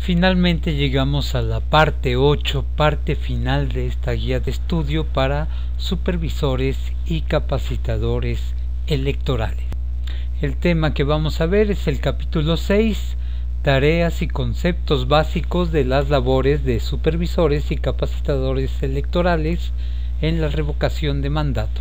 Finalmente llegamos a la parte 8, parte final de esta guía de estudio para supervisores y capacitadores electorales. El tema que vamos a ver es el capítulo 6, tareas y conceptos básicos de las labores de supervisores y capacitadores electorales en la revocación de mandato.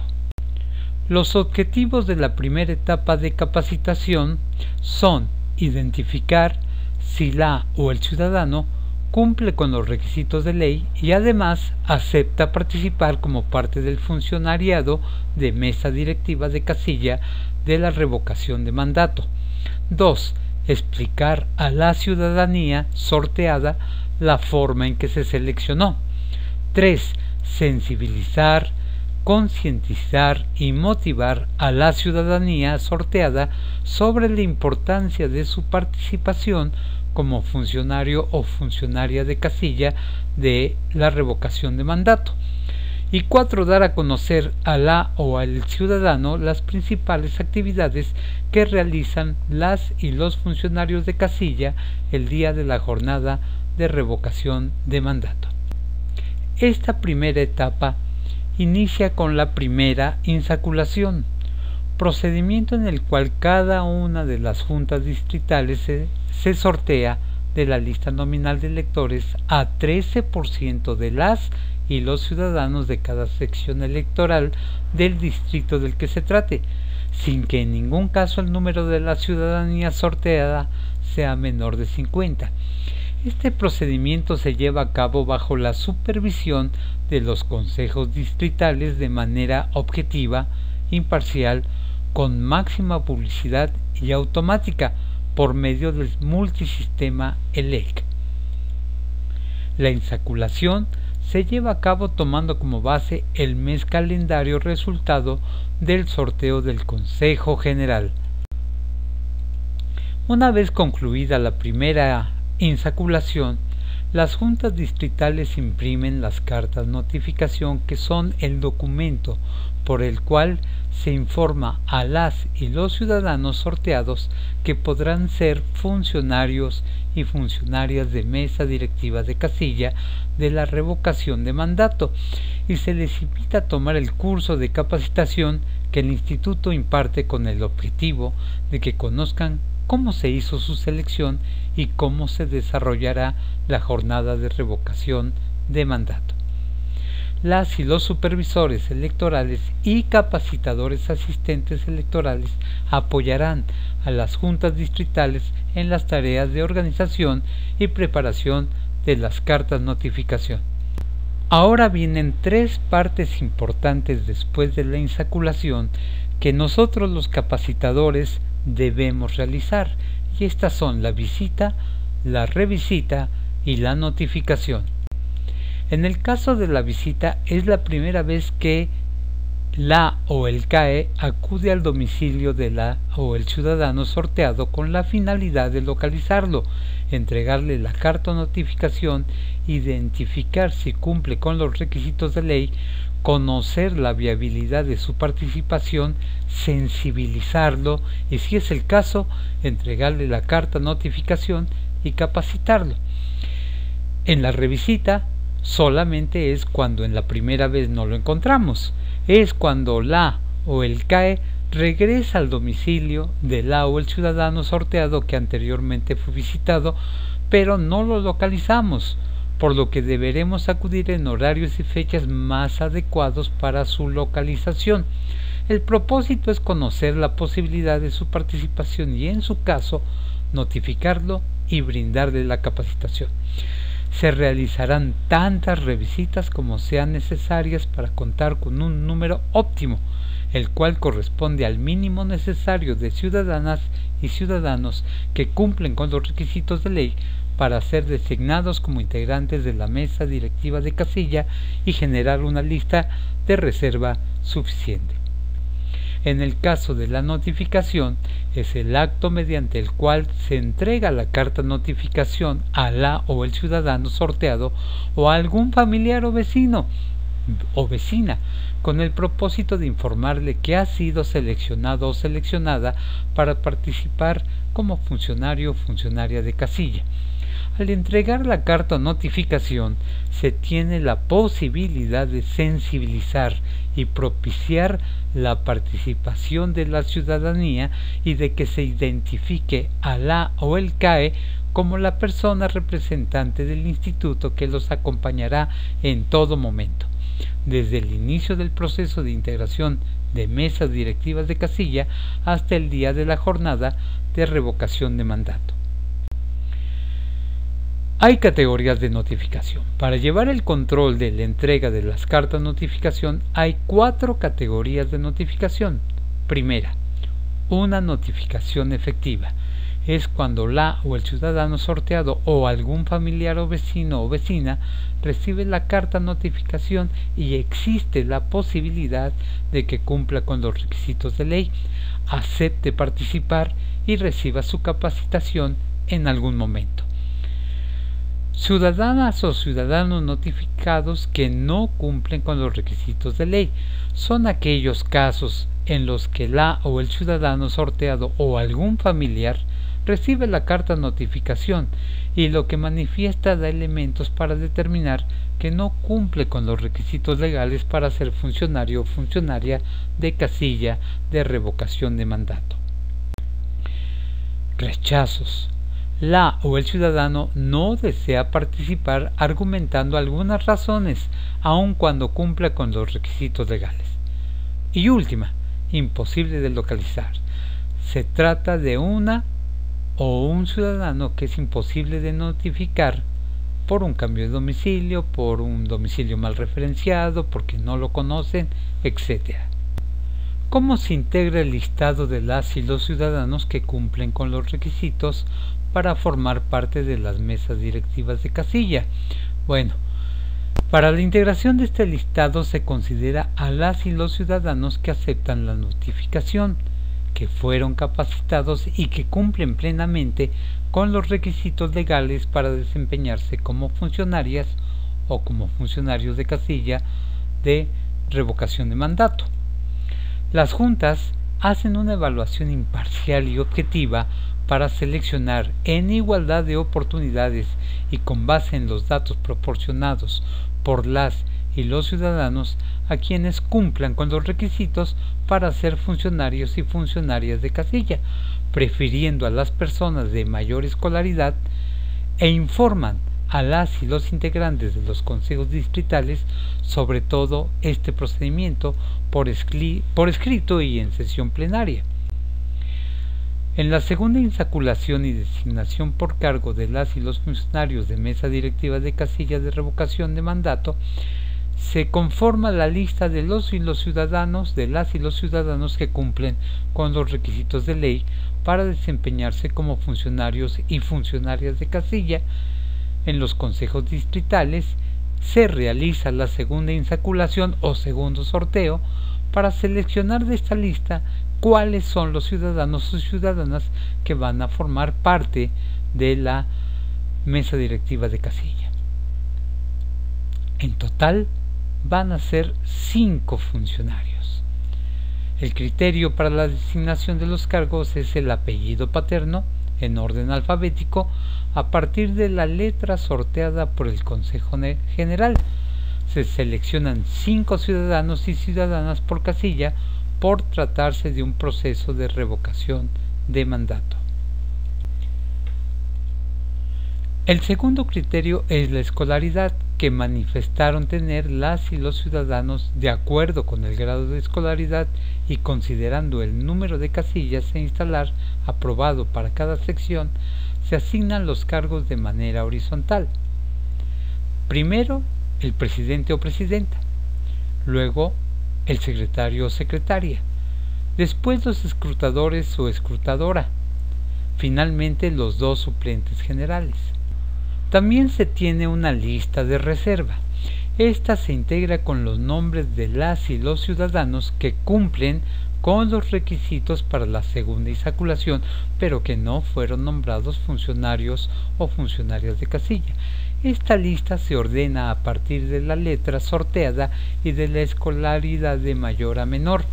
Los objetivos de la primera etapa de capacitación son identificar si la o el ciudadano cumple con los requisitos de ley y además acepta participar como parte del funcionariado de mesa directiva de casilla de la revocación de mandato. 2. Explicar a la ciudadanía sorteada la forma en que se seleccionó. 3. Sensibilizar, concientizar y motivar a la ciudadanía sorteada sobre la importancia de su participación como funcionario o funcionaria de casilla de la revocación de mandato. Y 4. Dar a conocer a la o al ciudadano las principales actividades que realizan las y los funcionarios de casilla el día de la jornada de revocación de mandato. Esta primera etapa inicia con la primera insaculación, procedimiento en el cual cada una de las juntas distritales se sortea de la lista nominal de electores a 13% de las y los ciudadanos de cada sección electoral del distrito del que se trate, sin que en ningún caso el número de la ciudadanía sorteada sea menor de 50. Este procedimiento se lleva a cabo bajo la supervisión de los consejos distritales de manera objetiva, imparcial, con máxima publicidad y automática por medio del multisistema ELEC. La insaculación se lleva a cabo tomando como base el mes calendario resultado del sorteo del Consejo General. Una vez concluida la primera insaculación, las juntas distritales imprimen las cartas notificación, que son el documento por el cual se informa a las y los ciudadanos sorteados que podrán ser funcionarios y funcionarias de mesa directiva de casilla de la revocación de mandato, y se les invita a tomar el curso de capacitación que el instituto imparte con el objetivo de que conozcan cómo se hizo su selección y cómo se desarrollará la jornada de revocación de mandato. Las y los supervisores electorales y capacitadores asistentes electorales apoyarán a las juntas distritales en las tareas de organización y preparación de las cartas notificación. Ahora vienen 3 partes importantes después de la insaculación que nosotros los capacitadores debemos realizar, y estas son la visita, la revisita y la notificación. En el caso de la visita, es la primera vez que la o el CAE acude al domicilio de la o el ciudadano sorteado con la finalidad de localizarlo, entregarle la carta o notificación, identificar si cumple con los requisitos de ley, conocer la viabilidad de su participación, sensibilizarlo y, si es el caso, entregarle la carta notificación y capacitarlo. En la revisita solamente es cuando en la primera vez no lo encontramos, es cuando la o el CAE regresa al domicilio de la o el ciudadano sorteado que anteriormente fue visitado, pero no lo localizamos, por lo que deberemos acudir en horarios y fechas más adecuados para su localización. El propósito es conocer la posibilidad de su participación y, en su caso, notificarlo y brindarle la capacitación. Se realizarán tantas revisitas como sean necesarias para contar con un número óptimo, el cual corresponde al mínimo necesario de ciudadanas y ciudadanos que cumplen con los requisitos de ley para ser designados como integrantes de la mesa directiva de casilla y generar una lista de reserva suficiente. En el caso de la notificación, es el acto mediante el cual se entrega la carta notificación a la o el ciudadano sorteado o a algún familiar o vecino o vecina, con el propósito de informarle que ha sido seleccionado o seleccionada para participar como funcionario o funcionaria de casilla. Al entregar la carta o notificación, se tiene la posibilidad de sensibilizar y propiciar la participación de la ciudadanía y de que se identifique a la o el CAE como la persona representante del instituto que los acompañará en todo momento, desde el inicio del proceso de integración de mesas directivas de casilla hasta el día de la jornada de revocación de mandato. Hay categorías de notificación. Para llevar el control de la entrega de las cartas notificación hay 4 categorías de notificación. Primera, una notificación efectiva. Es cuando la o el ciudadano sorteado o algún familiar o vecino o vecina recibe la carta notificación y existe la posibilidad de que cumpla con los requisitos de ley, acepte participar y reciba su capacitación en algún momento. Ciudadanas o ciudadanos notificados que no cumplen con los requisitos de ley son aquellos casos en los que la o el ciudadano sorteado o algún familiar recibe la carta notificación y lo que manifiesta da elementos para determinar que no cumple con los requisitos legales para ser funcionario o funcionaria de casilla de revocación de mandato. Rechazos. La o el ciudadano no desea participar argumentando algunas razones, aun cuando cumpla con los requisitos legales. Y última, imposible de localizar. Se trata de una o un ciudadano que es imposible de notificar por un cambio de domicilio, por un domicilio mal referenciado, porque no lo conocen, etc. ¿Cómo se integra el listado de las y los ciudadanos que cumplen con los requisitos para formar parte de las mesas directivas de casilla? Bueno, para la integración de este listado se considera a las y los ciudadanos que aceptan la notificación, que fueron capacitados y que cumplen plenamente con los requisitos legales para desempeñarse como funcionarias o como funcionarios de casilla de revocación de mandato. Las juntas hacen una evaluación imparcial y objetiva para seleccionar en igualdad de oportunidades y con base en los datos proporcionados por las y los ciudadanos a quienes cumplan con los requisitos para ser funcionarios y funcionarias de casilla, prefiriendo a las personas de mayor escolaridad, e informan a las y los integrantes de los consejos distritales sobre todo este procedimiento por escrito y en sesión plenaria. En la segunda insaculación y designación por cargo de las y los funcionarios de mesa directiva de casilla de revocación de mandato, se conforma la lista de los y los ciudadanos, de las y los ciudadanos que cumplen con los requisitos de ley para desempeñarse como funcionarios y funcionarias de casilla. En los consejos distritales se realiza la segunda insaculación o segundo sorteo para seleccionar de esta lista cuáles son los ciudadanos o ciudadanas que van a formar parte de la mesa directiva de casilla. En total van a ser 5 funcionarios. El criterio para la designación de los cargos es el apellido paterno en orden alfabético a partir de la letra sorteada por el Consejo General. Se seleccionan 5 ciudadanos y ciudadanas por casilla por tratarse de un proceso de revocación de mandato. El segundo criterio es la escolaridad que manifestaron tener las y los ciudadanos de acuerdo con el grado de escolaridad y considerando el número de casillas a instalar aprobado para cada sección, se asignan los cargos de manera horizontal. Primero, el presidente o presidenta, luego el secretario o secretaria, después los escrutadores o escrutadora, finalmente los 2 suplentes generales. También se tiene una lista de reserva. Esta se integra con los nombres de las y los ciudadanos que cumplen con los requisitos para la segunda insaculación, pero que no fueron nombrados funcionarios o funcionarias de casilla. Esta lista se ordena a partir de la letra sorteada y de la escolaridad de mayor a menor,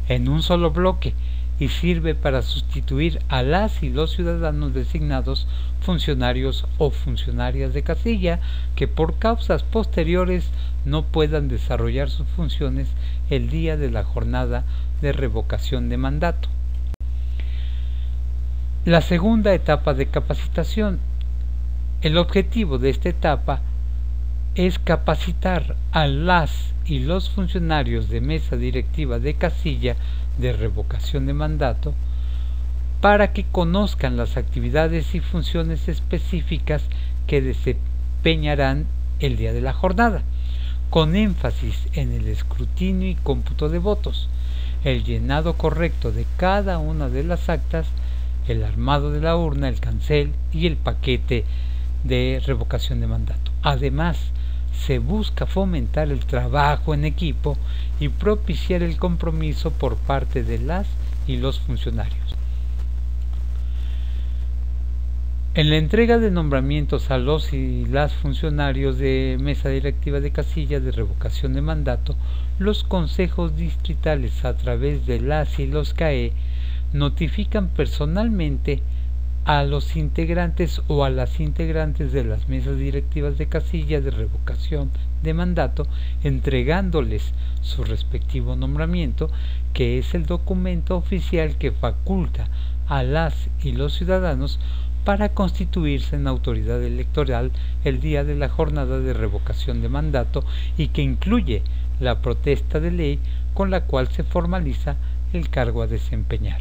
en un solo bloque, y sirve para sustituir a las y los ciudadanos designados funcionarios o funcionarias de casilla que por causas posteriores no puedan desarrollar sus funciones el día de la jornada de revocación de mandato. La segunda etapa de capacitación. El objetivo de esta etapa es capacitar a las y los funcionarios de mesa directiva de casilla de revocación de mandato para que conozcan las actividades y funciones específicas que desempeñarán el día de la jornada, con énfasis en el escrutinio y cómputo de votos, el llenado correcto de cada una de las actas, el armado de la urna, el cancel y el paquete de revocación de mandato. Además, se busca fomentar el trabajo en equipo y propiciar el compromiso por parte de las y los funcionarios. En la entrega de nombramientos a los y las funcionarios de mesa directiva de casilla de revocación de mandato, los consejos distritales a través de las y los CAE notifican personalmente a los integrantes o a las integrantes de las mesas directivas de casilla de revocación de mandato, entregándoles su respectivo nombramiento, que es el documento oficial que faculta a las y los ciudadanos para constituirse en autoridad electoral el día de la jornada de revocación de mandato y que incluye la protesta de ley con la cual se formaliza el cargo a desempeñar.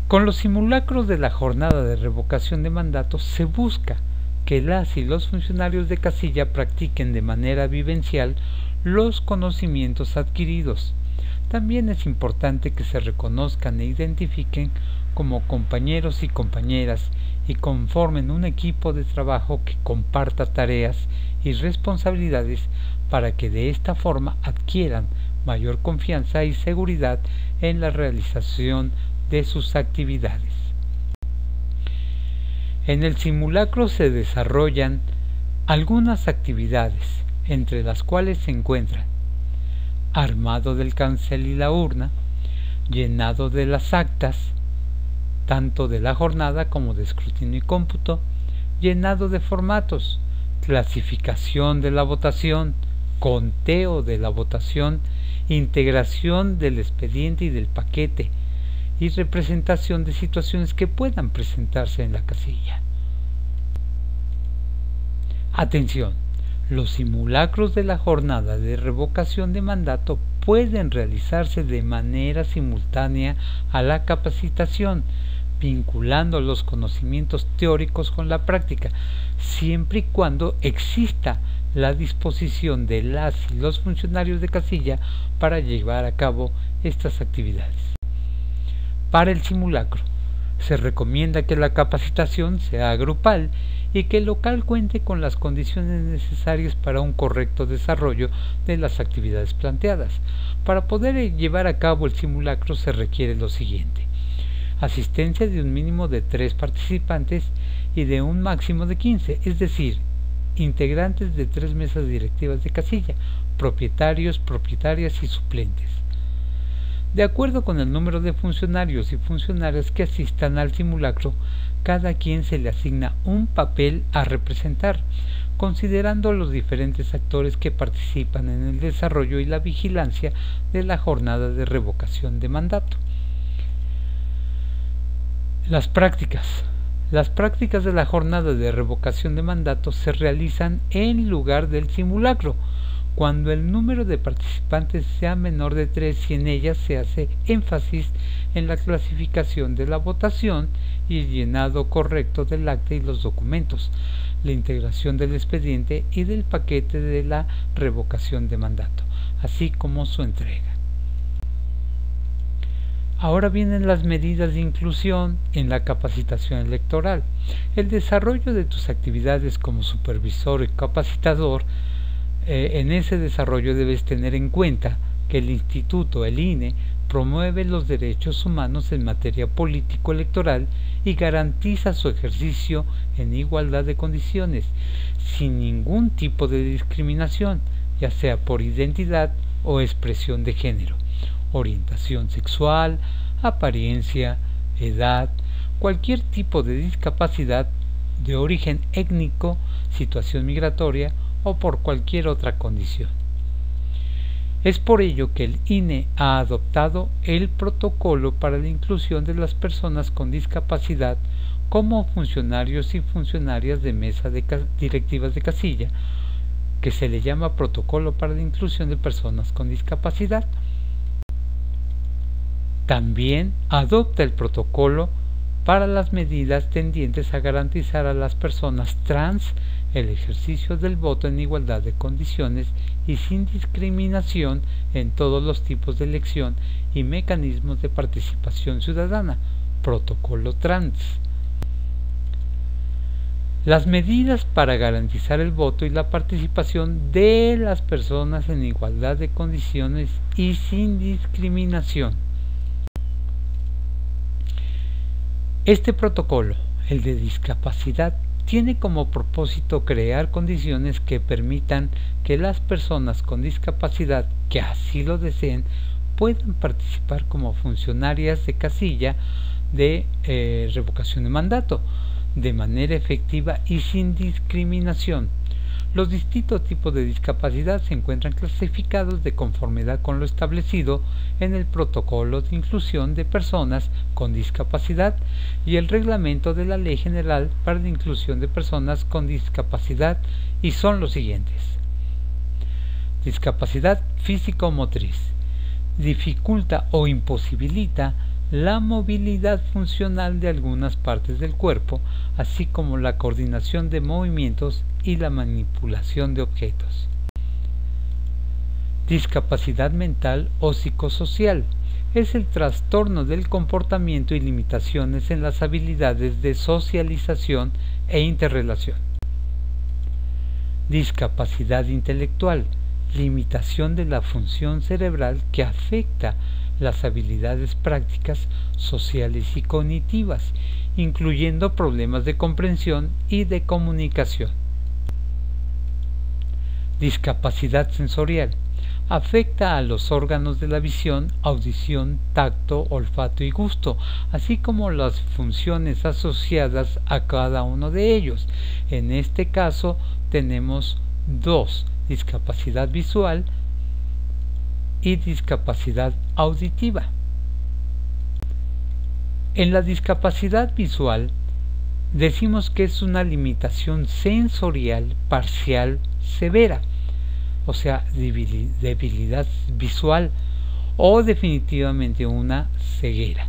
Con los simulacros de la jornada de revocación de mandato se busca que las y los funcionarios de casilla practiquen de manera vivencial los conocimientos adquiridos. También es importante que se reconozcan e identifiquen como compañeros y compañeras y conformen un equipo de trabajo que comparta tareas y responsabilidades para que de esta forma adquieran mayor confianza y seguridad en la realización de sus actividades. En el simulacro se desarrollan algunas actividades, entre las cuales se encuentran armado del cancel y la urna, llenado de las actas, tanto de la jornada como de escrutinio y cómputo, llenado de formatos, clasificación de la votación, conteo de la votación, integración del expediente y del paquete, y representación de situaciones que puedan presentarse en la casilla. Atención, los simulacros de la jornada de revocación de mandato pueden realizarse de manera simultánea a la capacitación, vinculando los conocimientos teóricos con la práctica, siempre y cuando exista la disposición de las y los funcionarios de casilla para llevar a cabo estas actividades. Para el simulacro, se recomienda que la capacitación sea grupal y que el local cuente con las condiciones necesarias para un correcto desarrollo de las actividades planteadas. Para poder llevar a cabo el simulacro se requiere lo siguiente: asistencia de un mínimo de 3 participantes y de un máximo de 15, es decir, integrantes de 3 mesas directivas de casilla, propietarios, propietarias y suplentes. De acuerdo con el número de funcionarios y funcionarias que asistan al simulacro, cada quien se le asigna un papel a representar, considerando los diferentes actores que participan en el desarrollo y la vigilancia de la jornada de revocación de mandato. Las prácticas. Las prácticas de la jornada de revocación de mandato se realizan en lugar del simulacro, cuando el número de participantes sea menor de 3 y en ellas se hace énfasis en la clasificación de la votación y el llenado correcto del acta y los documentos, la integración del expediente y del paquete de la revocación de mandato, así como su entrega. Ahora vienen las medidas de inclusión en la capacitación electoral. El desarrollo de tus actividades como supervisor y capacitador, en ese desarrollo debes tener en cuenta que el Instituto, el INE, promueve los derechos humanos en materia político-electoral y garantiza su ejercicio en igualdad de condiciones, sin ningún tipo de discriminación, ya sea por identidad o expresión de género, orientación sexual, apariencia, edad, cualquier tipo de discapacidad de origen étnico, situación migratoria o por cualquier otra condición. Es por ello que el INE ha adoptado el protocolo para la inclusión de las personas con discapacidad como funcionarios y funcionarias de mesa directivas de casilla, que se le llama Protocolo para la Inclusión de Personas con Discapacidad. También adopta el protocolo para las medidas tendientes a garantizar a las personas trans el ejercicio del voto en igualdad de condiciones y sin discriminación en todos los tipos de elección y mecanismos de participación ciudadana, Protocolo Trans. Las medidas para garantizar el voto y la participación de las personas en igualdad de condiciones y sin discriminación. Este protocolo, el de discapacidad, tiene como propósito crear condiciones que permitan que las personas con discapacidad que así lo deseen puedan participar como funcionarias de casilla de revocación de mandato, de manera efectiva y sin discriminación. Los distintos tipos de discapacidad se encuentran clasificados de conformidad con lo establecido en el Protocolo de Inclusión de Personas con Discapacidad y el Reglamento de la Ley General para la Inclusión de Personas con Discapacidad, y son los siguientes. Discapacidad físico-motriz. Dificulta o imposibilita la movilidad funcional de algunas partes del cuerpo, así como la coordinación de movimientos y la manipulación de objetos. Discapacidad mental o psicosocial. Es el trastorno del comportamiento y limitaciones en las habilidades de socialización e interrelación. Discapacidad intelectual. Limitación de la función cerebral que afecta las habilidades prácticas, sociales y cognitivas, incluyendo problemas de comprensión y de comunicación. Discapacidad sensorial. Afecta a los órganos de la visión, audición, tacto, olfato y gusto, así como las funciones asociadas a cada uno de ellos. En este caso tenemos dos: discapacidad visual y discapacidad auditiva. En la discapacidad visual decimos que es una limitación sensorial parcial severa, o sea, debilidad visual o definitivamente una ceguera,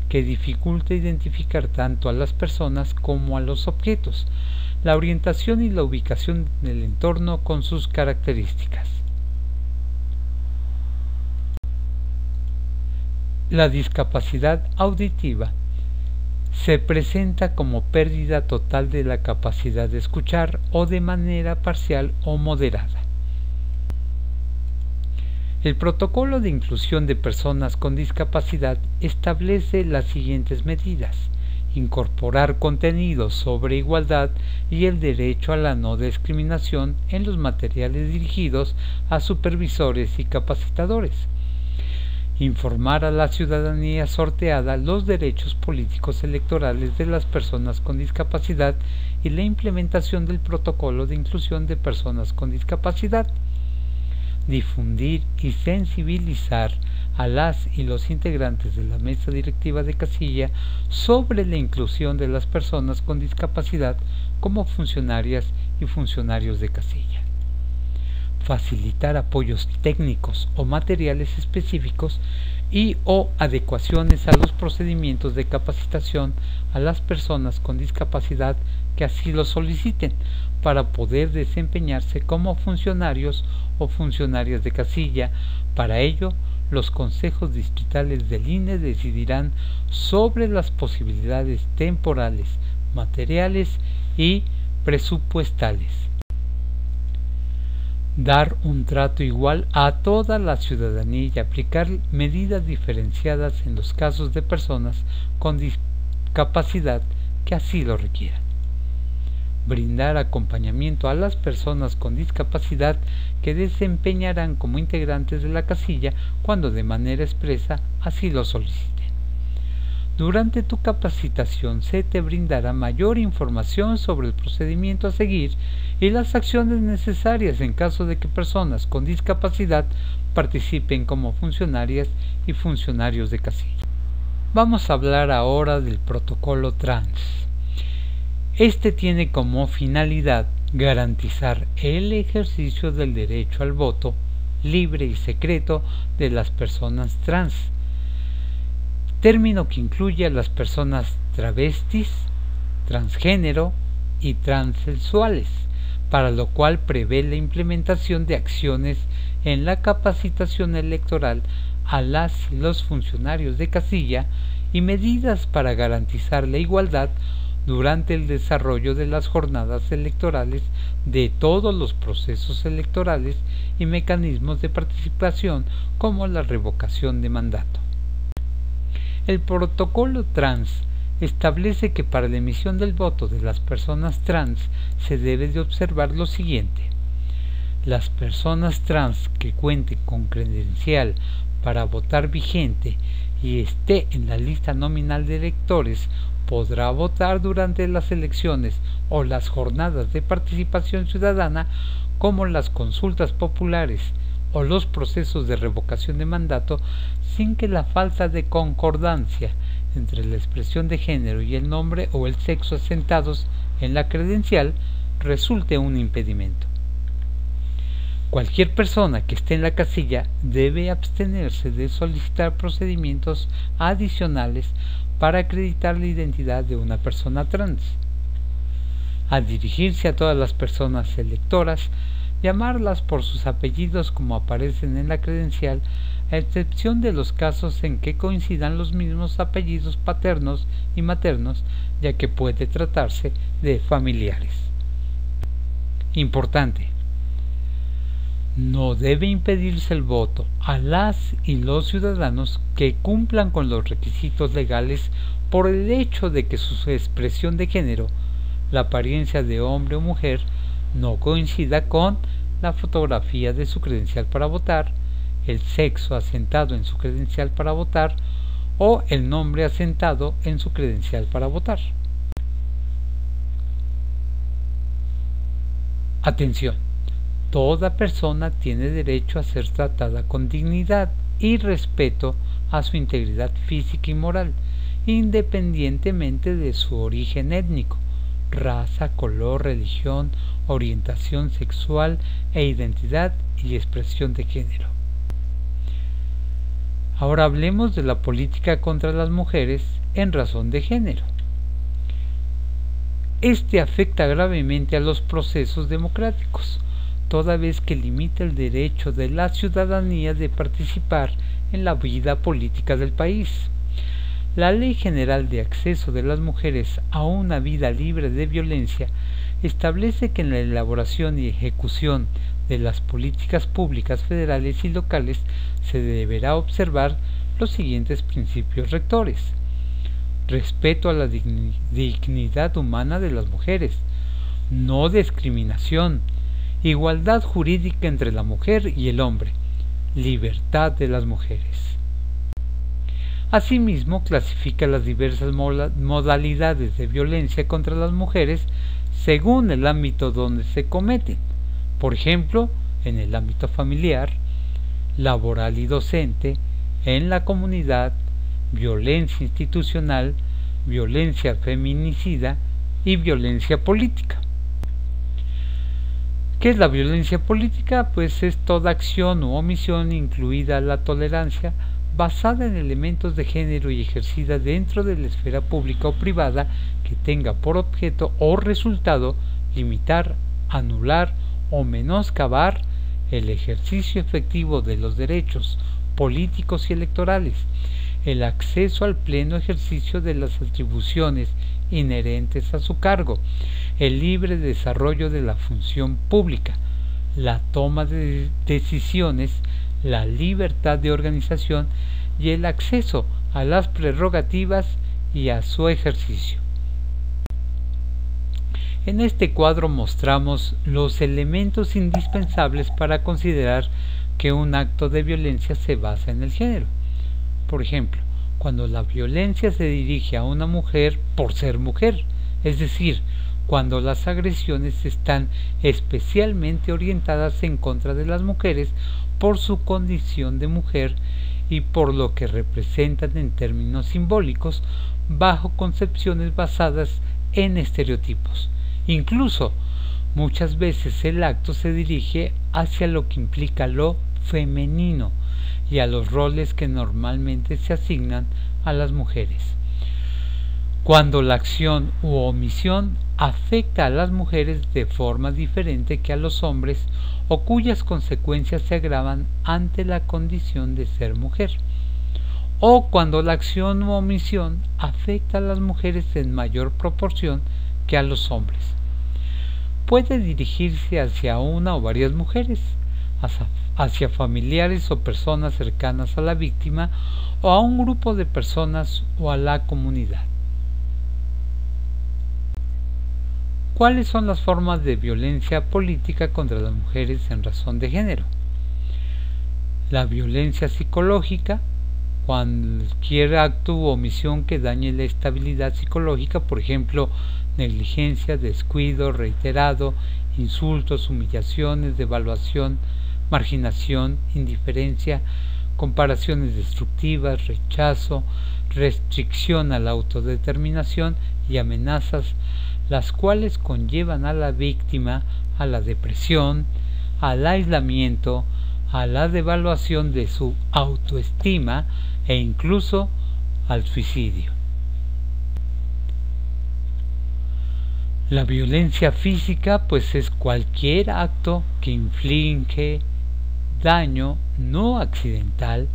que dificulta identificar tanto a las personas como a los objetos, la orientación y la ubicación del entorno con sus características. La discapacidad auditiva se presenta como pérdida total de la capacidad de escuchar o de manera parcial o moderada. El Protocolo de Inclusión de Personas con Discapacidad establece las siguientes medidas: incorporar contenidos sobre igualdad y el derecho a la no discriminación en los materiales dirigidos a supervisores y capacitadores. Informar a la ciudadanía sorteada los derechos políticos electorales de las personas con discapacidad y la implementación del Protocolo de Inclusión de Personas con Discapacidad. Difundir y sensibilizar a las y los integrantes de la mesa directiva de casilla sobre la inclusión de las personas con discapacidad como funcionarias y funcionarios de casilla. Facilitar apoyos técnicos o materiales específicos y o adecuaciones a los procedimientos de capacitación a las personas con discapacidad que así lo soliciten para poder desempeñarse como funcionarios o funcionarias de casilla. Para ello, los consejos distritales del INE decidirán sobre las posibilidades temporales, materiales y presupuestales. Dar un trato igual a toda la ciudadanía y aplicar medidas diferenciadas en los casos de personas con discapacidad que así lo requieran. brindar acompañamiento a las personas con discapacidad que desempeñarán como integrantes de la casilla cuando de manera expresa así lo soliciten. Durante tu capacitación se te brindará mayor información sobre el procedimiento a seguir y las acciones necesarias en caso de que personas con discapacidad participen como funcionarias y funcionarios de casilla. Vamos a hablar ahora del protocolo trans. Este tiene como finalidad garantizar el ejercicio del derecho al voto libre y secreto de las personas trans, término que incluye a las personas travestis, transgénero y transexuales, para lo cual prevé la implementación de acciones en la capacitación electoral a las y los funcionarios de casilla y medidas para garantizar la igualdad durante el desarrollo de las jornadas electorales de todos los procesos electorales y mecanismos de participación como la revocación de mandato. El protocolo trans establece que para la emisión del voto de las personas trans se debe de observar lo siguiente. Las personas trans que cuenten con credencial para votar vigente y esté en la lista nominal de electores podrá votar durante las elecciones o las jornadas de participación ciudadana como las consultas populares o los procesos de revocación de mandato sin que la falta de concordancia entre la expresión de género y el nombre o el sexo asentados en la credencial resulte un impedimento. Cualquier persona que esté en la casilla debe abstenerse de solicitar procedimientos adicionales para acreditar la identidad de una persona trans. Al dirigirse a todas las personas electoras, llamarlas por sus apellidos como aparecen en la credencial, a excepción de los casos en que coincidan los mismos apellidos paternos y maternos, ya que puede tratarse de familiares. Importante: no debe impedirse el voto a las y los ciudadanos que cumplan con los requisitos legales por el hecho de que su expresión de género, la apariencia de hombre o mujer, no coincida con la fotografía de su credencial para votar, el sexo asentado en su credencial para votar o el nombre asentado en su credencial para votar. Atención: toda persona tiene derecho a ser tratada con dignidad y respeto a su integridad física y moral, independientemente de su origen étnico, raza, color, religión, orientación sexual e identidad y expresión de género. Ahora hablemos de la política contra las mujeres en razón de género. Este afecta gravemente a los procesos democráticos, toda vez que limita el derecho de la ciudadanía de participar en la vida política del país. La Ley General de Acceso de las Mujeres a una Vida Libre de Violencia establece que en la elaboración y ejecución de las políticas públicas federales y locales se deberá observar los siguientes principios rectores: respeto a la dignidad humana de las mujeres, no discriminación, igualdad jurídica entre la mujer y el hombre, libertad de las mujeres. Asimismo, clasifica las diversas modalidades de violencia contra las mujeres según el ámbito donde se cometen, por ejemplo, en el ámbito familiar, laboral y docente, en la comunidad, violencia institucional, violencia feminicida y violencia política. ¿Qué es la violencia política? Pues es toda acción u omisión, incluida la tolerancia, basada en elementos de género y ejercida dentro de la esfera pública o privada que tenga por objeto o resultado limitar, anular o menoscabar el ejercicio efectivo de los derechos políticos y electorales, el acceso al pleno ejercicio de las atribuciones inherentes a su cargo, el libre desarrollo de la función pública, la toma de decisiones, la libertad de organización y el acceso a las prerrogativas y a su ejercicio. En este cuadro mostramos los elementos indispensables para considerar que un acto de violencia se basa en el género. Por ejemplo, cuando la violencia se dirige a una mujer por ser mujer, es decir, cuando las agresiones están especialmente orientadas en contra de las mujeres por su condición de mujer y por lo que representan en términos simbólicos bajo concepciones basadas en estereotipos. Incluso, muchas veces el acto se dirige hacia lo que implica lo femenino y a los roles que normalmente se asignan a las mujeres. Cuando la acción u omisión afecta a las mujeres de forma diferente que a los hombres o cuyas consecuencias se agravan ante la condición de ser mujer, o cuando la acción u omisión afecta a las mujeres en mayor proporción que a los hombres. Puede dirigirse hacia una o varias mujeres, hacia familiares o personas cercanas a la víctima, o a un grupo de personas o a la comunidad. ¿Cuáles son las formas de violencia política contra las mujeres en razón de género? La violencia psicológica, cualquier acto u omisión que dañe la estabilidad psicológica, por ejemplo, negligencia, descuido reiterado, insultos, humillaciones, devaluación, marginación, indiferencia, comparaciones destructivas, rechazo, restricción a la autodeterminación y amenazas, las cuales conllevan a la víctima a la depresión, al aislamiento, a la devaluación de su autoestima e incluso al suicidio. La violencia física pues es cualquier acto que inflige daño no accidental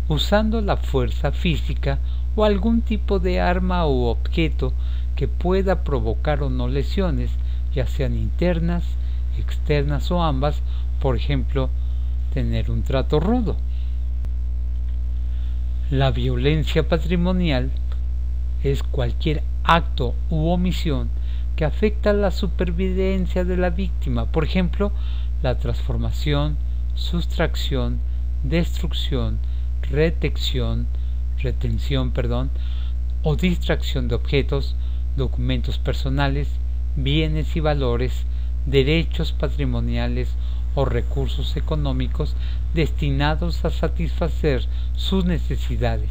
usando la fuerza física o algún tipo de arma u objeto que pueda provocar o no lesiones, ya sean internas, externas o ambas, por ejemplo, tener un trato rudo. La violencia patrimonial es cualquier acto u omisión que afecta la supervivencia de la víctima, por ejemplo, la transformación, sustracción, destrucción, retención, o distracción de objetos, documentos personales, bienes y valores, derechos patrimoniales o recursos económicos destinados a satisfacer sus necesidades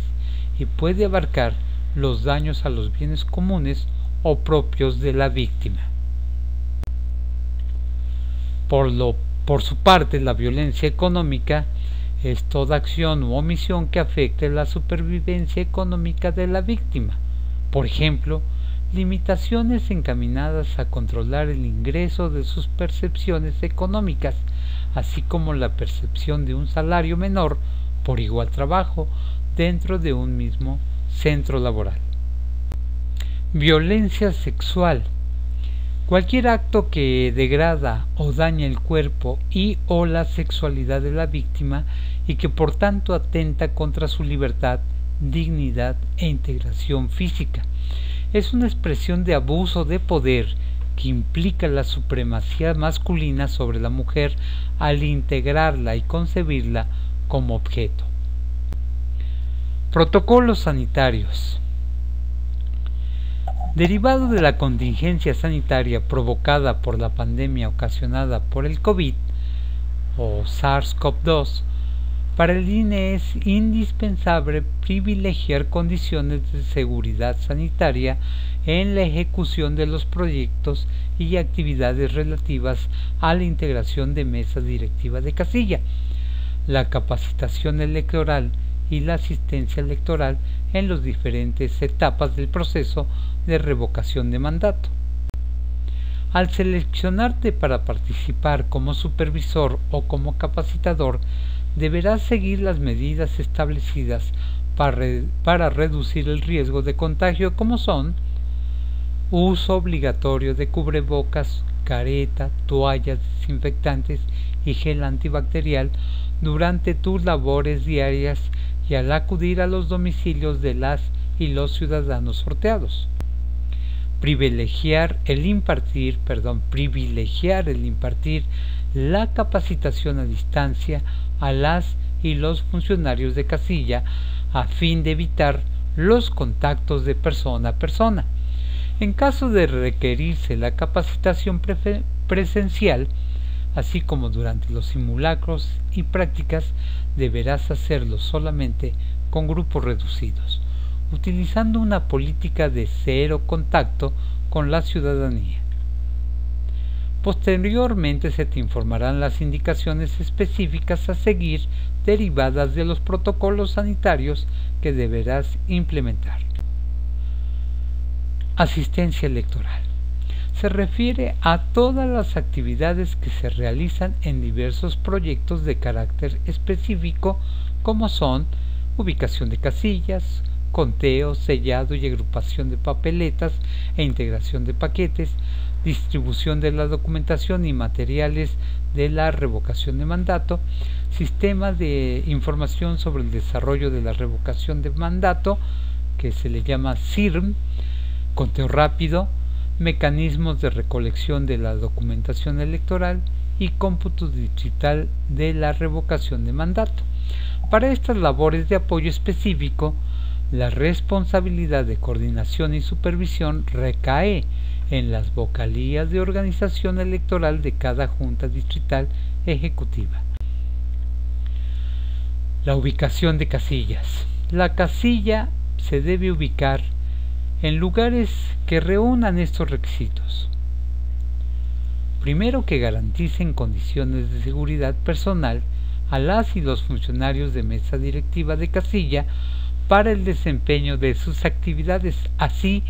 y puede abarcar los daños a los bienes comunes o propios de la víctima. Por su parte, la violencia económica es toda acción u omisión que afecte la supervivencia económica de la víctima. Por ejemplo, limitaciones encaminadas a controlar el ingreso de sus percepciones económicas, así como la percepción de un salario menor por igual trabajo dentro de un mismo centro laboral. Violencia sexual. Cualquier acto que degrada o daña el cuerpo y o la sexualidad de la víctima y que por tanto atenta contra su libertad, dignidad e integración física. Es una expresión de abuso de poder que implica la supremacía masculina sobre la mujer al integrarla y concebirla como objeto. Protocolos sanitarios. Derivado de la contingencia sanitaria provocada por la pandemia ocasionada por el COVID o SARS-CoV-2, para el INE es indispensable privilegiar condiciones de seguridad sanitaria en la ejecución de los proyectos y actividades relativas a la integración de mesas directivas de casilla, la capacitación electoral y la asistencia electoral en las diferentes etapas del proceso de revocación de mandato. Al seleccionarte para participar como supervisor o como capacitador, deberás seguir las medidas establecidas para reducir el riesgo de contagio, como son uso obligatorio de cubrebocas, careta, toallas desinfectantes y gel antibacterial durante tus labores diarias y al acudir a los domicilios de las y los ciudadanos sorteados. privilegiar el impartir la capacitación a distancia a las y los funcionarios de casilla a fin de evitar los contactos de persona a persona. En caso de requerirse la capacitación presencial, así como durante los simulacros y prácticas, deberás hacerlo solamente con grupos reducidos, utilizando una política de cero contacto con la ciudadanía. Posteriormente se te informarán las indicaciones específicas a seguir derivadas de los protocolos sanitarios que deberás implementar. Asistencia electoral. Se refiere a todas las actividades que se realizan en diversos proyectos de carácter específico, como son ubicación de casillas, conteo, sellado y agrupación de papeletas e integración de paquetes, distribución de la documentación y materiales de la revocación de mandato, sistema de información sobre el desarrollo de la revocación de mandato, que se le llama SIRM, conteo rápido, mecanismos de recolección de la documentación electoral y cómputo digital de la revocación de mandato. Para estas labores de apoyo específico, la responsabilidad de coordinación y supervisión recae en las vocalías de organización electoral de cada junta distrital ejecutiva. La ubicación de casillas. La casilla se debe ubicar en lugares que reúnan estos requisitos. Primero, que garanticen condiciones de seguridad personal a las y los funcionarios de mesa directiva de casilla para el desempeño de sus actividades, así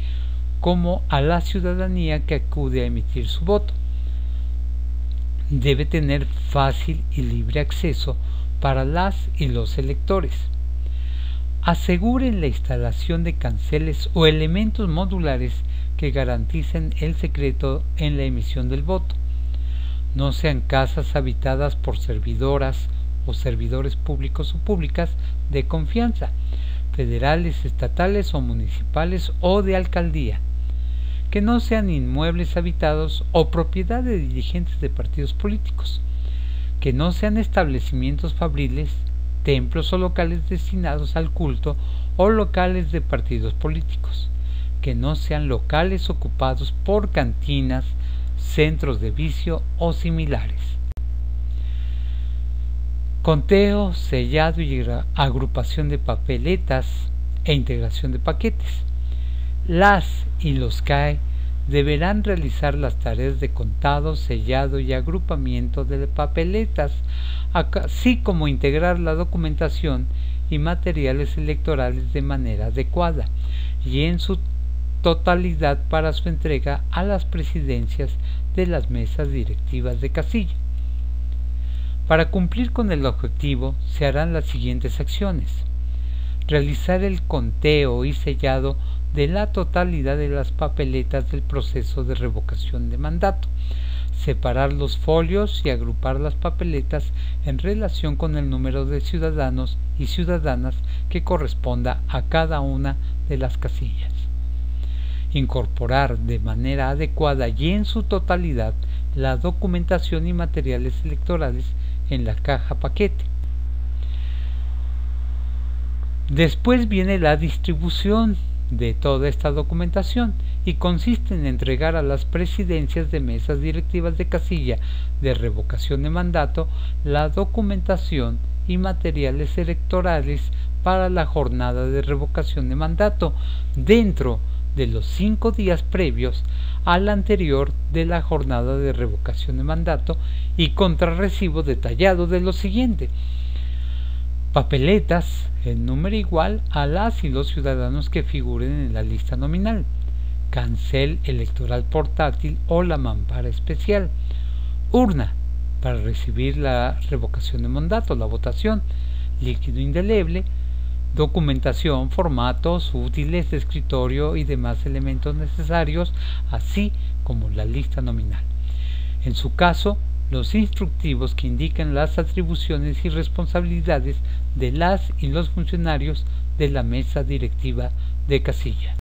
como a la ciudadanía que acude a emitir su voto. Debe tener fácil y libre acceso para las y los electores. Aseguren la instalación de canceles o elementos modulares que garanticen el secreto en la emisión del voto. No sean casas habitadas por servidoras o servidores públicos o públicas de confianza, federales, estatales o municipales o de alcaldía. Que no sean inmuebles habitados o propiedad de dirigentes de partidos políticos. Que no sean establecimientos fabriles, templos o locales destinados al culto o locales de partidos políticos. Que no sean locales ocupados por cantinas, centros de vicio o similares. Conteo, sellado y agrupación de papeletas e integración de paquetes. Las y los CAE deberán realizar las tareas de contado, sellado y agrupamiento de papeletas, así como integrar la documentación y materiales electorales de manera adecuada y en su totalidad para su entrega a las presidencias de las mesas directivas de casilla. Para cumplir con el objetivo se harán las siguientes acciones: realizar el conteo y sellado de la totalidad de las papeletas del proceso de revocación de mandato, separar los folios y agrupar las papeletas en relación con el número de ciudadanos y ciudadanas que corresponda a cada una de las casillas, incorporar de manera adecuada y en su totalidad la documentación y materiales electorales en la caja paquete. Después viene la distribución de toda esta documentación y consiste en entregar a las presidencias de mesas directivas de casilla de revocación de mandato la documentación y materiales electorales para la jornada de revocación de mandato dentro de los 5 días previos al anterior de la jornada de revocación de mandato y contrarrecibo detallado de lo siguiente: papeletas en número igual a las y los ciudadanos que figuren en la lista nominal, cancel electoral portátil o la mampara especial, urna para recibir la revocación de mandato, la votación, líquido indeleble, documentación, formatos útiles de escritorio y demás elementos necesarios, así como la lista nominal. En su caso, los instructivos que indican las atribuciones y responsabilidades de las y los funcionarios de la mesa directiva de casilla.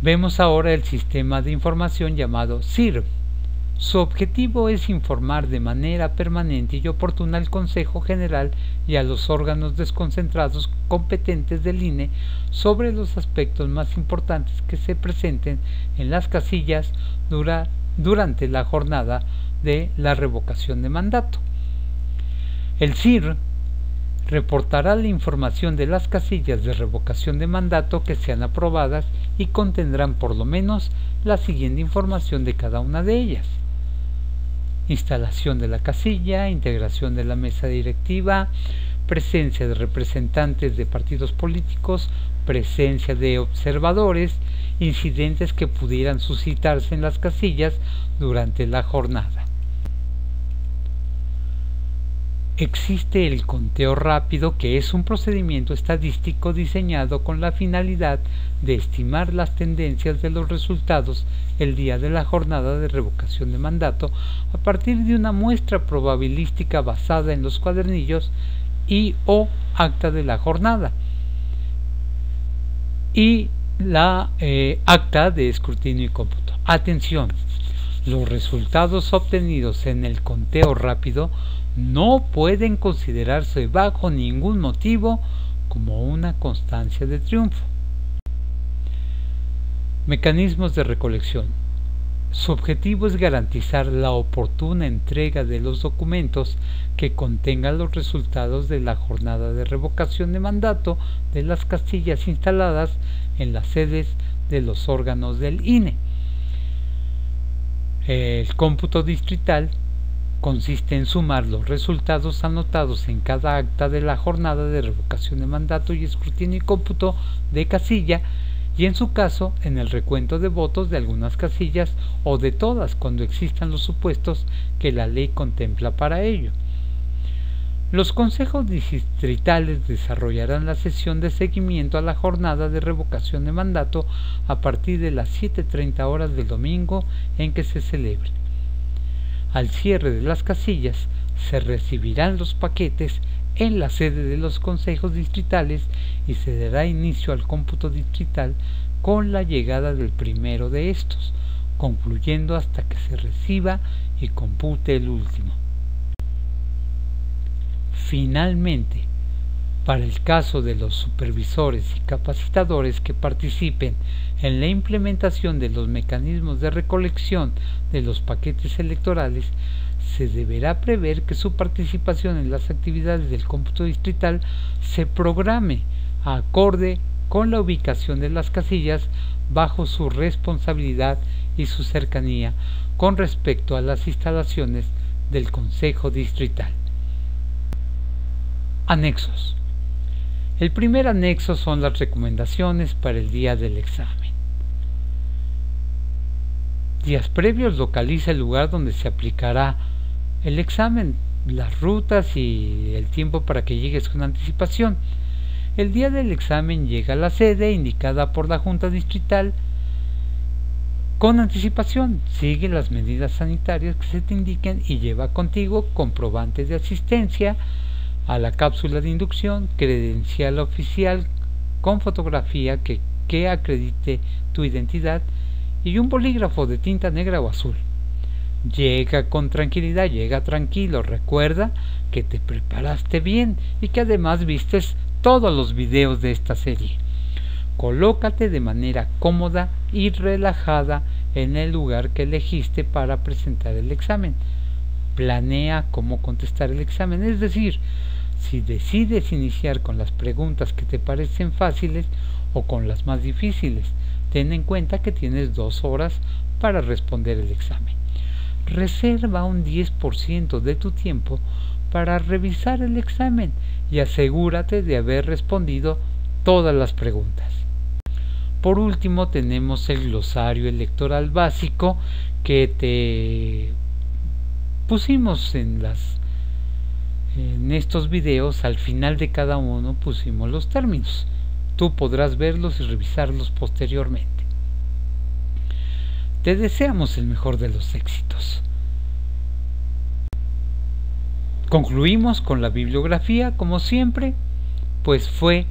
Vemos ahora el sistema de información llamado SIRP. Su objetivo es informar de manera permanente y oportuna al Consejo General y a los órganos desconcentrados competentes del INE sobre los aspectos más importantes que se presenten en las casillas durante la jornada de la revocación de mandato. El SIR reportará la información de las casillas de revocación de mandato que sean aprobadas y contendrán por lo menos la siguiente información de cada una de ellas: instalación de la casilla, integración de la mesa directiva, presencia de representantes de partidos políticos, presencia de observadores, incidentes que pudieran suscitarse en las casillas durante la jornada. Existe el conteo rápido, que es un procedimiento estadístico diseñado con la finalidad de estimar las tendencias de los resultados el día de la jornada de revocación de mandato a partir de una muestra probabilística basada en los cuadernillos y o acta de la jornada y la acta de escrutinio y cómputo. Atención, los resultados obtenidos en el conteo rápido no pueden considerarse bajo ningún motivo como una constancia de triunfo. Mecanismos de recolección. Su objetivo es garantizar la oportuna entrega de los documentos que contengan los resultados de la jornada de revocación de mandato de las casillas instaladas en las sedes de los órganos del INE. El cómputo distrital consiste en sumar los resultados anotados en cada acta de la jornada de revocación de mandato y escrutinio y cómputo de casilla, y en su caso en el recuento de votos de algunas casillas o de todas cuando existan los supuestos que la ley contempla para ello. Los consejos distritales desarrollarán la sesión de seguimiento a la jornada de revocación de mandato a partir de las 7:30 horas del domingo en que se celebre. Al cierre de las casillas se recibirán los paquetes en la sede de los consejos distritales y se dará inicio al cómputo distrital con la llegada del primero de estos, concluyendo hasta que se reciba y compute el último. Finalmente, para el caso de los supervisores y capacitadores que participen en la implementación de los mecanismos de recolección de los paquetes electorales, se deberá prever que su participación en las actividades del cómputo distrital se programe acorde con la ubicación de las casillas bajo su responsabilidad y su cercanía con respecto a las instalaciones del Consejo Distrital. Anexos. El primer anexo son las recomendaciones para el día del examen. Días previos localiza el lugar donde se aplicará el examen, las rutas y el tiempo para que llegues con anticipación. El día del examen llega a la sede indicada por la Junta Distrital con anticipación. Sigue las medidas sanitarias que se te indiquen y lleva contigo comprobante de asistencia a la cápsula de inducción, credencial oficial con fotografía que acredite tu identidad y un bolígrafo de tinta negra o azul. Llega con tranquilidad, llega tranquilo, recuerda que te preparaste bien y que además vistes todos los videos de esta serie. Colócate de manera cómoda y relajada en el lugar que elegiste para presentar el examen. Planea cómo contestar el examen, es decir, si decides iniciar con las preguntas que te parecen fáciles o con las más difíciles, ten en cuenta que tienes 2 horas para responder el examen. Reserva un 10% de tu tiempo para revisar el examen y asegúrate de haber respondido todas las preguntas. Por último, tenemos el glosario electoral básico que te pusimos en estos videos. Al final de cada uno pusimos los términos. Tú podrás verlos y revisarlos posteriormente. Te deseamos el mejor de los éxitos. Concluimos con la bibliografía, como siempre, pues fue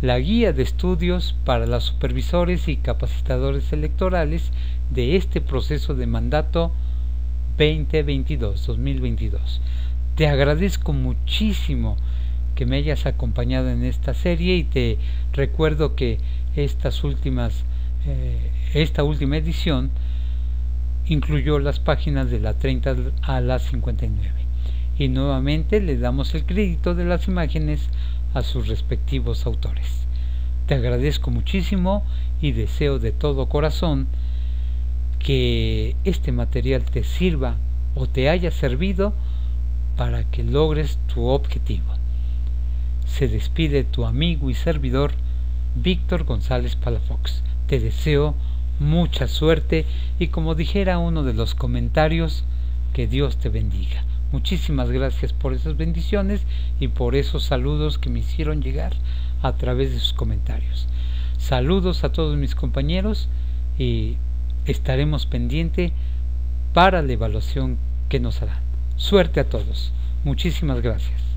la guía de estudios para los supervisores y capacitadores electorales de este proceso de mandato 2022. Te agradezco muchísimo que me hayas acompañado en esta serie y te recuerdo que esta última edición incluyó las páginas de la 30 a la 59 y nuevamente le damos el crédito de las imágenes a sus respectivos autores. Te agradezco muchísimo y deseo de todo corazón que este material te sirva o te haya servido para que logres tu objetivo. Se despide tu amigo y servidor Víctor González Palafox. Te deseo mucha suerte y, como dijera uno de los comentarios, que Dios te bendiga. Muchísimas gracias por esas bendiciones y por esos saludos que me hicieron llegar a través de sus comentarios. Saludos a todos mis compañeros y estaremos pendientes para la evaluación que nos harán. Suerte a todos. Muchísimas gracias.